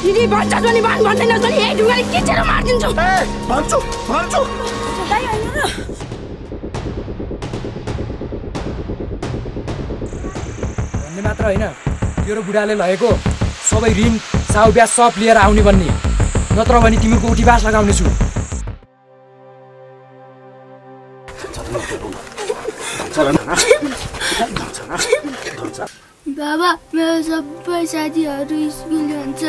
दिदी भन्छस् भने भन्दैनस् भने यही ढुङ्गाले किचेर मारिदिन्छु। भन्छु भन्ने मात्र होइन, तेरो बुढाले लगेको सबै ऋण साउ ब्याज सब लिएर आउने भन्ने, नत्र भने तिमीको उठीबास लगाउने छु। बाबा, मेरो सबै साथीहरू स्कुल जान्छ,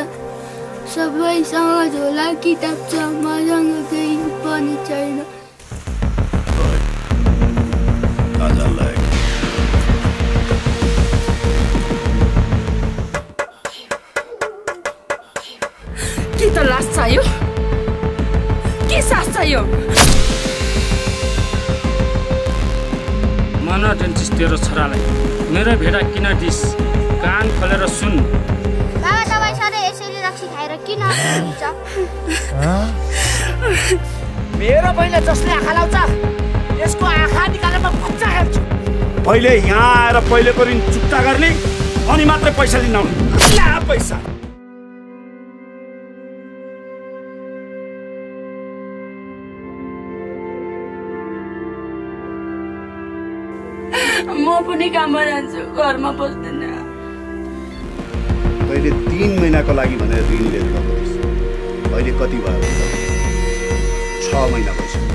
सबैसँग झोला किताब छ, मसँग केही पनि छैन। के त लास चाहियो, के सास चाहियो? मन दिन्छु तेरो छोरालाई, मेरो भेडा किन दिस? कान खोलेर सुन। बाबा, तपाईँ सधैँ यसरी रक्सी खाएर किन हुन्छ? मेरो बहिनी जसले आँखा लाउँछ यसको आँखा निकालेर म बच्चा हेर्छु। पहिले यहाँ आएर पहिलेको ऋण चुक्ता गर्ने अनि मात्रै पैसा लिन आउने। ला पैसा म पनि काममा जान्छु, घरमा बस्दैन। मैले 3 महिनाको लागि भनेर ऋण लिएर गएको थिएँ। अहिले कति भयो? 6 महिना भइसक्यो।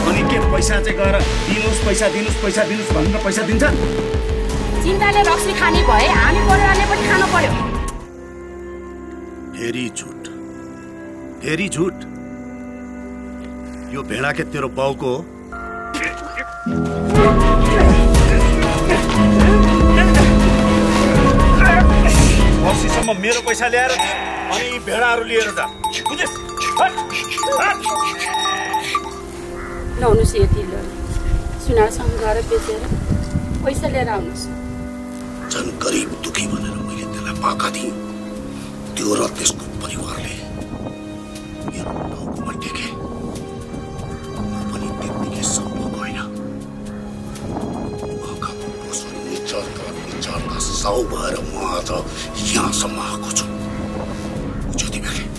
अनि के पैसा चाहिँ गएर दिनुहोस् पैसा दिनुहोस् पैसा दिनुहोस् भनेर पैसा दिन्छ? चिन्ताले रक्सी खाने भए हामी परिवारले पनि खानु पर्यो। फेरि झुट, फेरि झुट। यो भेडा के तेरो बाउको हो? वर्षीसम्म मेरो पैसा ल्याएर अनि भेडाहरू लिएर जा, बुझेस्? लाउनुहोस् यति ल, सुनारसँग गएर बेचेर पैसा लिएर आउनुहोस्। झन् गरिब दुखी भनेर मैले त्यसलाई पाका दिएँ। त्यो र त्यसको परिवारले मेरो टाउकोमा टेके। साउ भएर म आज यहाँसम्म आएको छु। बुझ्यौ तिमीहरूले?